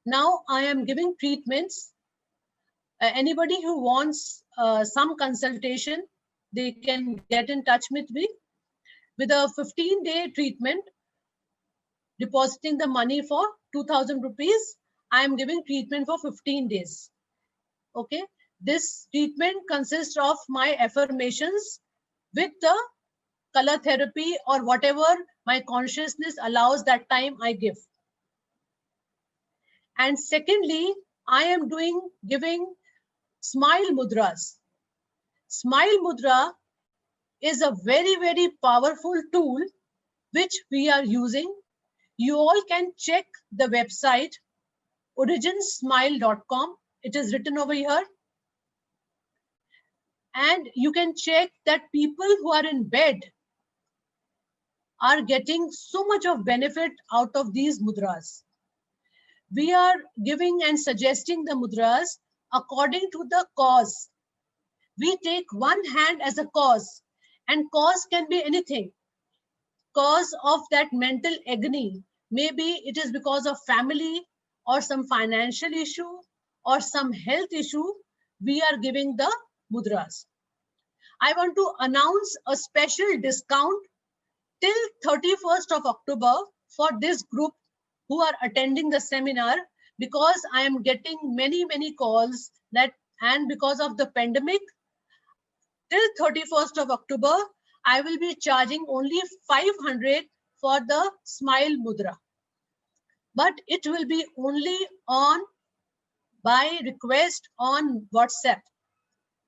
Now I am giving treatments. Anybody who wants some consultation, they can get in touch with me with a 15-day treatment, depositing the money for 2,000 rupees. I am giving treatment for 15 days. Okay. This treatment consists of my affirmations with the color therapy or whatever my consciousness allows that time I give. And secondly, I am giving smile mudras. Smile mudra is a very, very powerful tool which we are using. You all can check the website originsmile.com. It is written over here. And you can check that people who are in bed are getting so much of benefit out of these mudras. We are giving and suggesting the mudras according to the cause. We take one hand as a cause, and cause can be anything. Cause of that mental agony, maybe it is because of family or some financial issue or some health issue. We are giving the mudras. I want to announce a special discount till 31st of October for this group who are attending the seminar, because I am getting many calls that, and because of the pandemic, till 31st of October, I will be charging only 500 for the smile mudra. But it will be only on by request on WhatsApp,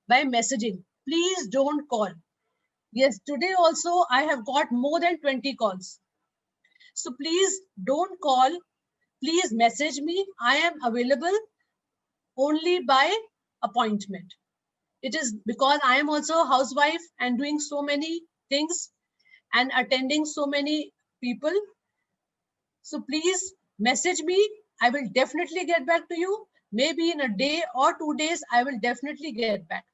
by messaging. Please don't call. Yes, today also I have got more than 20 calls. So please don't call. Please message me. I am available only by appointment. It is because I am also a housewife and doing so many things and attending so many people. So please message me. I will definitely get back to you. Maybe in a day or 2 days, I will definitely get back.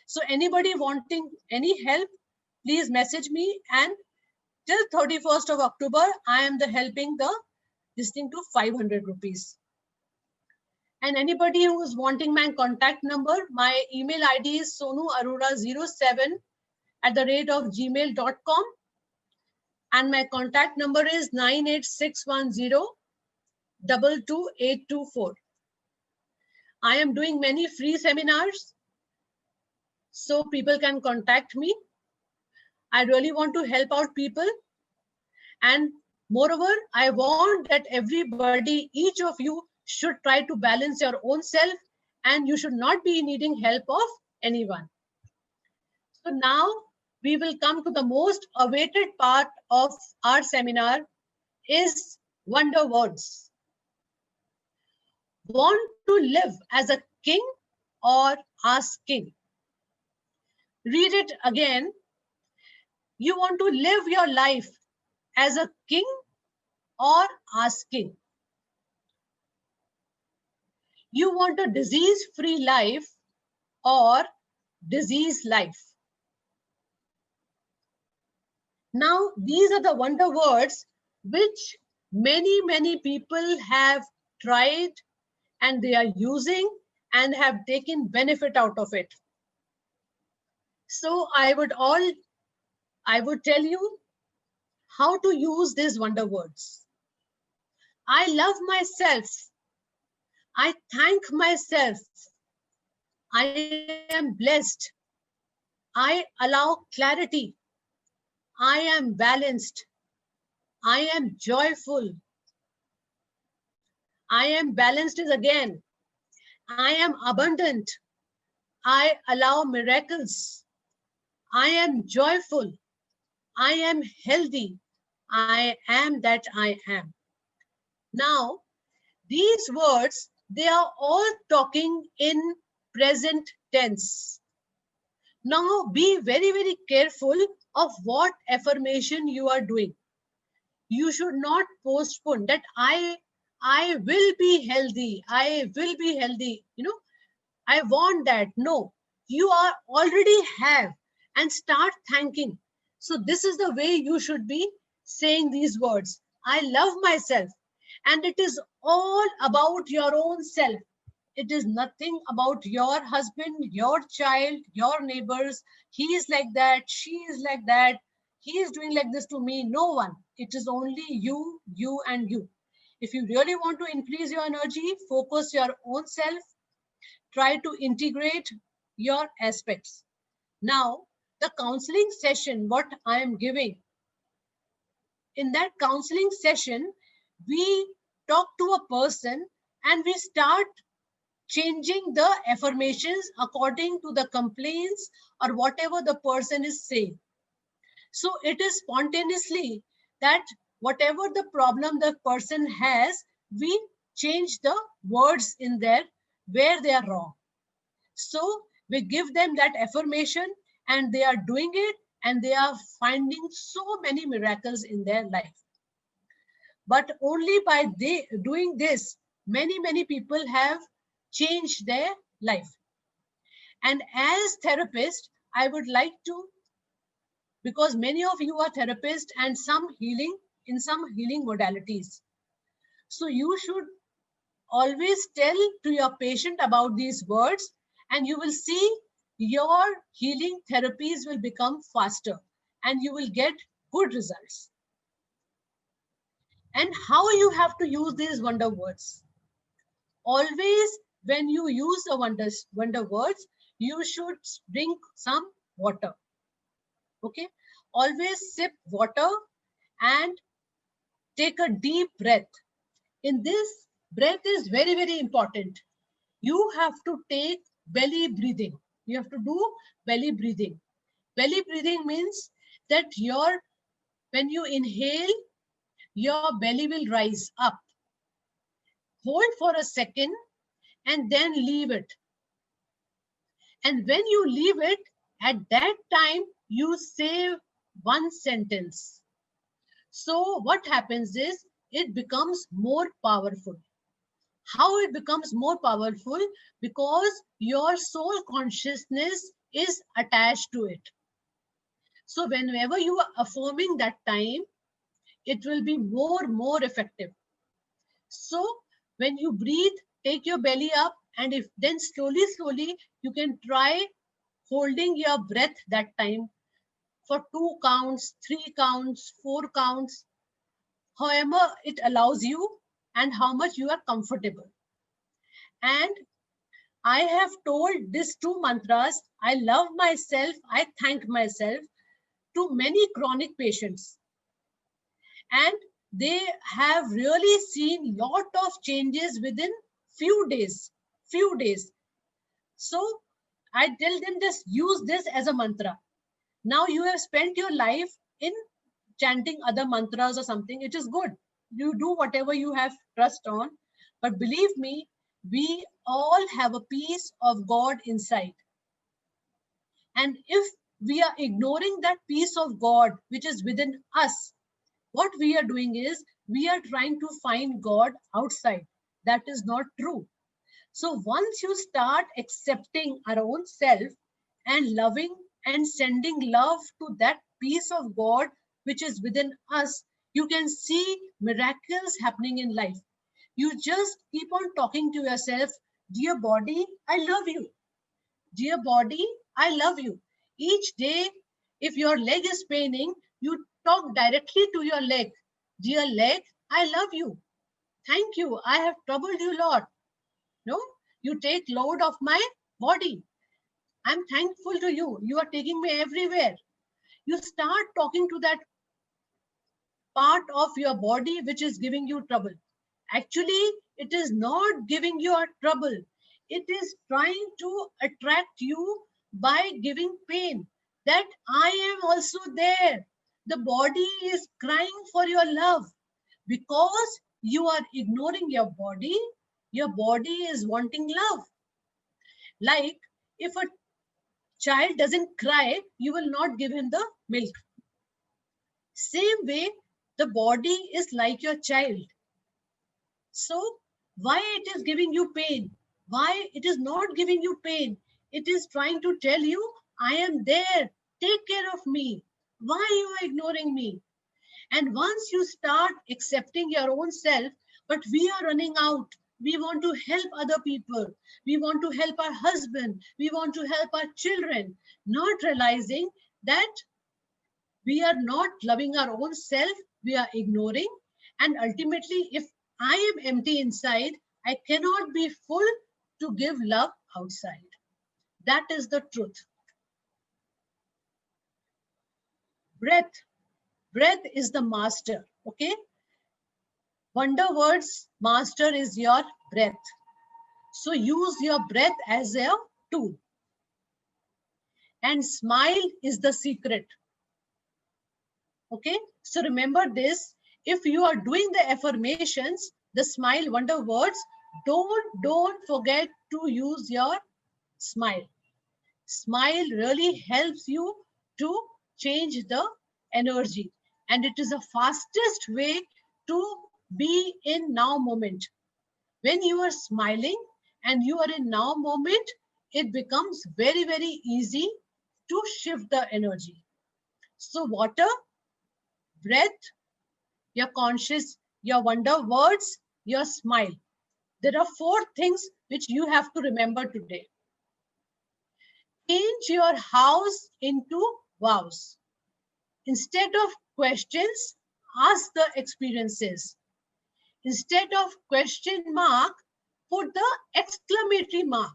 So anybody wanting any help, please message me. And till 31st of October, I am helping this thing to 500 rupees. And anybody who is wanting my contact number, my email ID is sonuarora07@gmail.com. And my contact number is 98610-22824. I am doing many free seminars, so people can contact me. I really want to help out people. And moreover, I want that everybody, each of you, should try to balance your own self, and you should not be needing help of anyone. So now we will come to the most awaited part of our seminar, is wonder words. Want to live as a king or as king? Read it again. You want to live your life as a king or as king? You want a disease-free life or disease life? Now, these are the wonder words which many people have tried and they are using and have taken benefit out of it. So I would tell you how to use these wonder words. I love myself. I thank myself. I am blessed. I allow clarity. I am balanced. I am joyful. I am balanced is again. I am abundant. I allow miracles. I am joyful. I am healthy. I am that I am. Now, these words, they are all talking in present tense. Now, be very careful of what affirmation you are doing. You should not postpone that I will be healthy. I will be healthy. I want that. No, you are already have, and start thanking. So this is the way you should be saying these words. I love myself. And it is all about your own self. It is nothing about your husband, your child, your neighbors. He is like that, she is like that, he is doing like this to me. No one. It is only you, you, and you. If you really want to increase your energy, focus your own self, try to integrate your aspects. Now, the counseling session, what I am giving, in that counseling session, we talk to a person and we start changing the affirmations according to the complaints or whatever the person is saying. So it is spontaneously that whatever the problem the person has, we change the words in there where they are wrong. So we give them that affirmation and they are doing it and they are finding so many miracles in their life. But only by doing this, many people have changed their life. And as therapist, I would like to, because many of you are therapists and some healing in some healing modalities. So you should always tell to your patient about these words and you will see your healing therapies will become faster and you will get good results. And how you have to use these wonder words? Always when you use the wonder words, you should drink some water. Okay, always sip water and take a deep breath. In this, breath is very important. You have to take belly breathing. You have to do belly breathing. Belly breathing means that when you inhale, your belly will rise up. Hold for a second and then leave it. And when you leave it, at that time, you say one sentence. So what happens is, it becomes more powerful. How it becomes more powerful? Because your soul consciousness is attached to it. So whenever you are affirming that time, it will be more effective. So when you breathe, take your belly up, and if then slowly you can try holding your breath that time for 2 counts, 3 counts, 4 counts, however it allows you and how much you are comfortable. And I have told these 2 mantras, I love myself, I thank myself, to many chronic patients. And they have really seen lot of changes within few days. So I tell them, just use this as a mantra. Now you have spent your life in chanting other mantras or something. It is good. You do whatever you have trust on. But believe me, we all have a piece of God inside. And if we are ignoring that piece of God which is within us, what we are doing is we are trying to find God outside. That is not true. So once you start accepting our own self and loving and sending love to that piece of God which is within us, you can see miracles happening in life. You just keep on talking to yourself, dear body, I love you. Dear body, I love you. Each day, if your leg is paining, you talk directly to your leg. Dear leg, I love you. Thank you. I have troubled you a lot. No, you take load of my body. I'm thankful to you. You are taking me everywhere. You start talking to that part of your body which is giving you trouble. Actually, it is not giving you a trouble. It is trying to attract you by giving pain. That I am also there. The body is crying for your love. Because you are ignoring your body is wanting love. Like if a child doesn't cry, you will not give him the milk. Same way, the body is like your child. So why it is giving you pain? Why it is not giving you pain? It is trying to tell you, I am there. Take care of me. Why you are ignoring me? And once you start accepting your own self, But we are running out. We want to help other people. We want to help our husband. We want to help our children, not realizing that we are not loving our own self. We are ignoring. And ultimately, if I am empty inside, I cannot be full to give love outside. That is the truth. Breath. Breath is the master. Okay. Wonder words master is your breath. So use your breath as a tool. And smile is the secret. Okay. So remember this. If you are doing the affirmations, the smile wonder words, don't forget to use your smile. Smile really helps you to change the energy. And it is the fastest way to be in now moment. When you are smiling and you are in now moment, it becomes very, very easy to shift the energy. So water, breath, your conscious, your wonder words, your smile. There are 4 things which you have to remember today. Change your house into vows. Instead of questions, ask the experiences. Instead of question mark, put the exclamatory mark.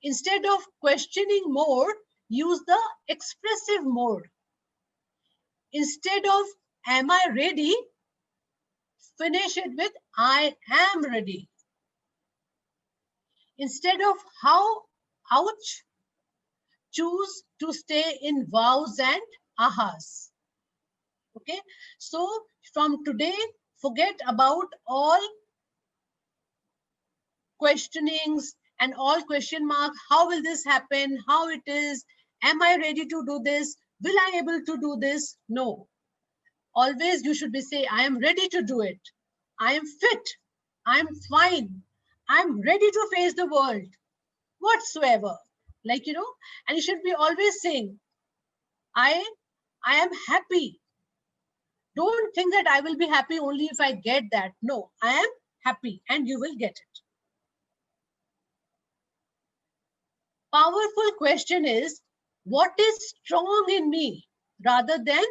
Instead of questioning more, use the expressive mode. Instead of am I ready, finish it with I am ready. Instead of how, ouch, choose to stay in vows and ahas. Okay, so from today, forget about all questionings and all question mark. How will this happen? How it is? Am I ready to do this? Will I able to do this? No. Always you should be say, I am ready to do it. I am fit. I'm fine. I'm ready to face the world whatsoever. Like, and you should be always saying, I am happy. Don't think that I will be happy only if I get that. No, I am happy and you will get it. Powerful question is, what is strong in me rather than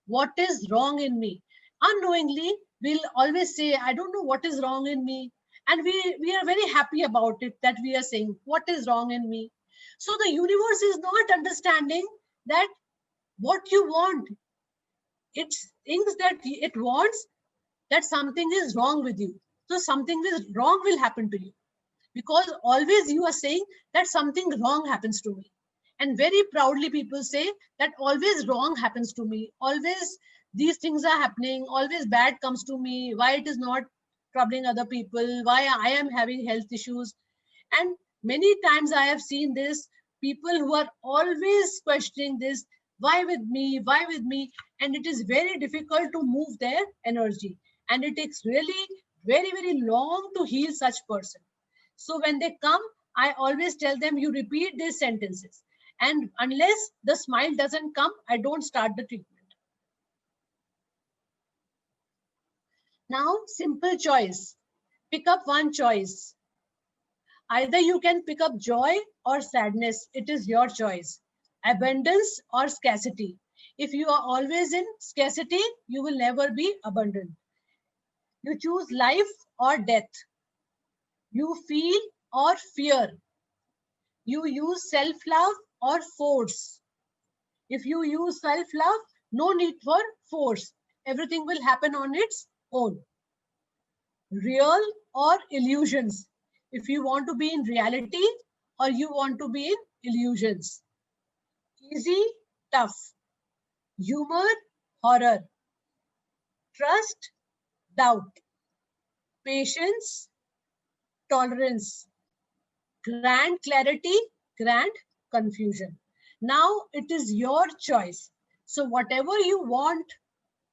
what is wrong in me? Unknowingly, we'll always say, I don't know what is wrong in me. And we are very happy about it that we are saying, what is wrong in me? So the universe is not understanding that what you want. It thinks that it wants that something is wrong with you. So something is wrong will happen to you. Because always you are saying that something wrong happens to me. And very proudly people say that always wrong happens to me. Always these things are happening. Always bad comes to me. Why it is not troubling other people? Why I am having health issues? And many times I have seen this, people who are always questioning this, why with me? Why with me? And it is very difficult to move their energy. And it takes really very, very long to heal such person. So when they come, I always tell them, you repeat these sentences. And unless the smile doesn't come, I don't start the treatment. Now, simple choice. Pick up one choice. Either you can pick up joy or sadness. It is your choice. Abundance or scarcity. If you are always in scarcity, you will never be abundant. You choose life or death. You feel or fear. You use self-love or force. If you use self-love, no need for force. Everything will happen on its own. Real or illusions. If you want to be in reality or you want to be in illusions. Easy, tough. Humor, horror. Trust, doubt. Patience, tolerance. Grand clarity, grand confusion. Now it is your choice. So whatever you want,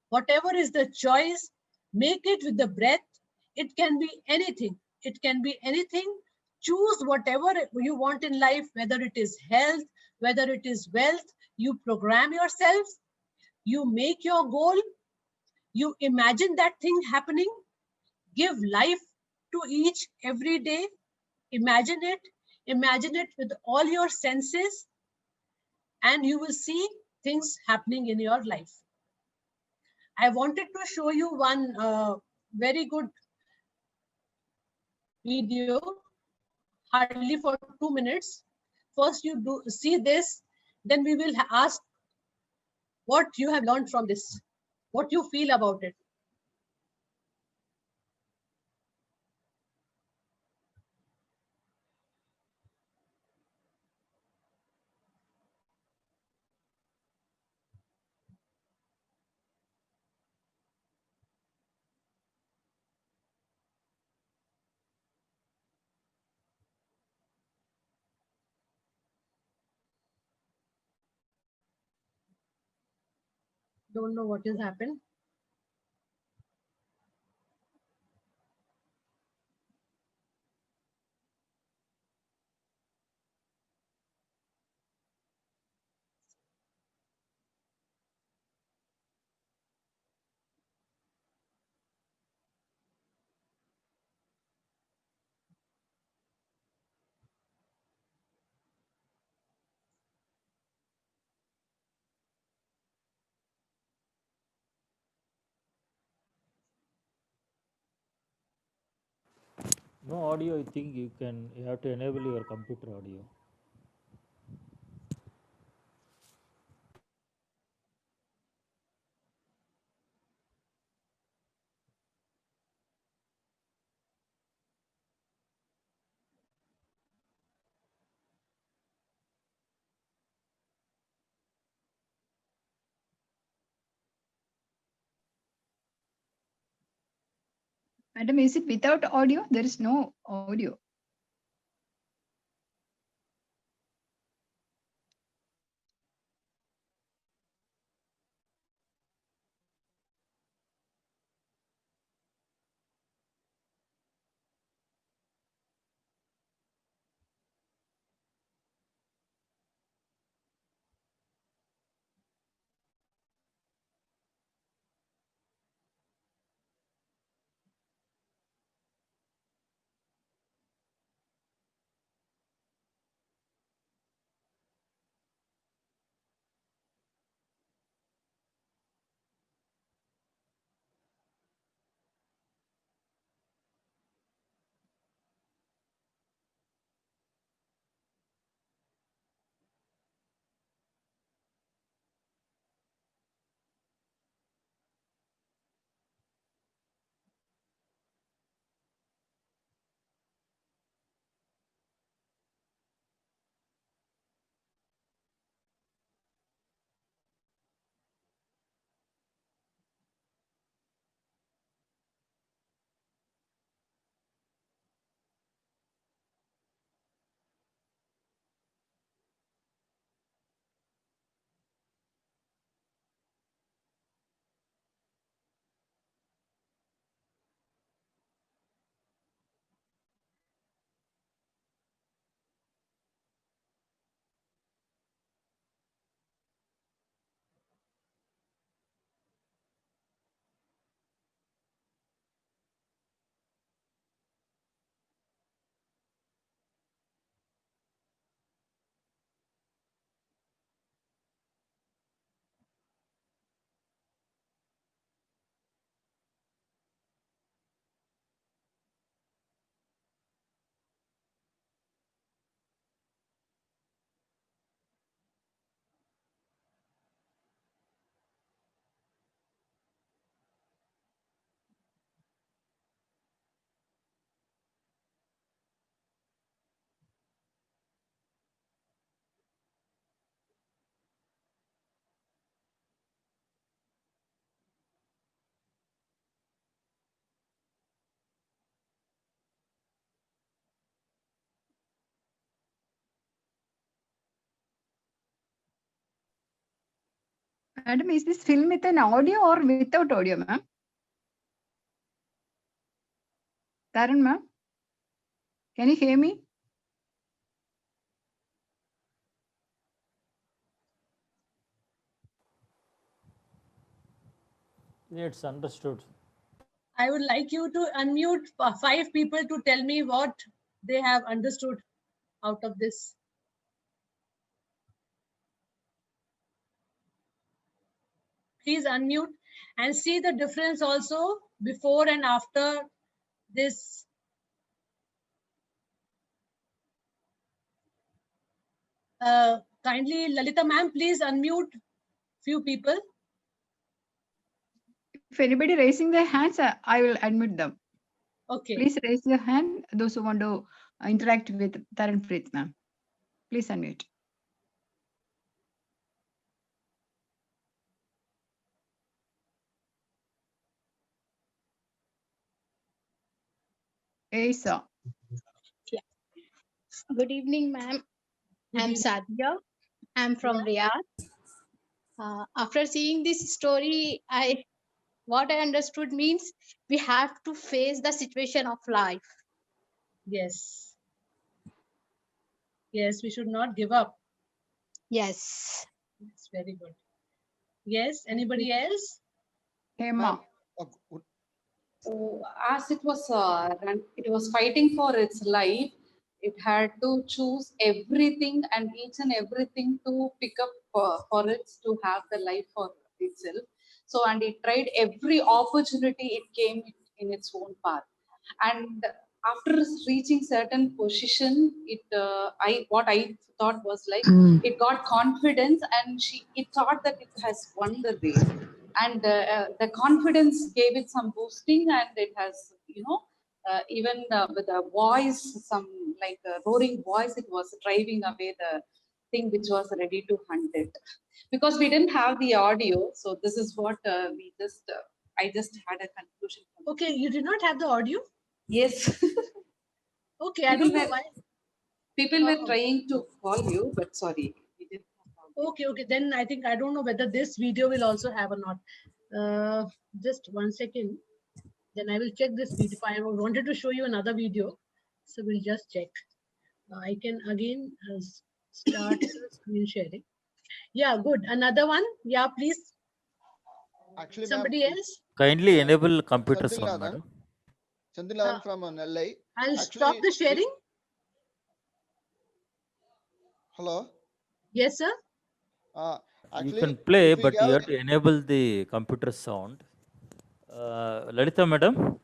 whatever is the choice, make it with the breath. It can be anything. It can be anything. Choose whatever you want in life, whether it is health, whether it is wealth. You program yourself. You make your goal. You imagine that thing happening. give life to each every day. Imagine it with all your senses, and you will see things happening in your life. I wanted to show you one very good video, hardly for 2 minutes. First, you do see this, then we will ask what you have learned from this, what you feel about it. Don't know what has happened. No audio, I think you have to enable your computer audio. Madam, is it without audio? There is no audio. Madam, is this film with an audio or without audio, ma'am? Taran, ma'am? Can you hear me? Yeah, it's understood. I would like you to unmute 5 people to tell me what they have understood out of this. Please unmute and see the difference also before and after this. Kindly, Lalita ma'am, please unmute few people. If anybody raising their hands, I will admit them. Okay. Please raise your hand, those who want to interact with Taranpreet ma'am. Please unmute. Asa. Good evening, ma'am. I'm Sadia. I'm from Riyadh. After seeing this story, what I understood means we have to face the situation of life. Yes. Yes, we should not give up. Yes. It's very good. Yes, anybody else? Hema. So as it was fighting for its life. It had to choose everything and each and everything to pick up for it to have the life for itself. So and it tried every opportunity it came in its own path. And after reaching certain position, what I thought was like it got confidence and it thought that it has won the race, and the confidence gave it some boosting, and it has even with a voice, some like a roaring voice, it was driving away the thing which was ready to hunt it, because we didn't have the audio. So this is what I just had a conclusion from Okay, you did not have the audio? Yes. Okay, I don't know why. People were trying to call you, but sorry, we didn't have audio. Okay, then I think I don't know whether this video will also have or not. Just 1 second. Then I will check this video. I wanted to show you another video, so we'll just check. I can again start screen sharing. Yeah, good. Another one. Yeah, please. Actually, Somebody else. Kindly enable computer Sandil sound, Nathan. madam. Sandil Nathan from Nellai. I'll stop the sharing. Hello. Yes, sir. Actually, You can play, but you have to enable the computer sound. Lalita, madam.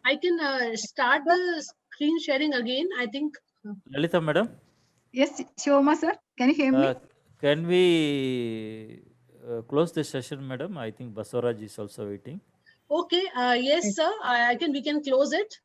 I can start the screen sharing again. I think. Lalita, madam. Yes, Shoma sir. Can you hear me? Can we close the session, madam? I think Basuraj is also waiting. Okay. Yes, sir. We can close it.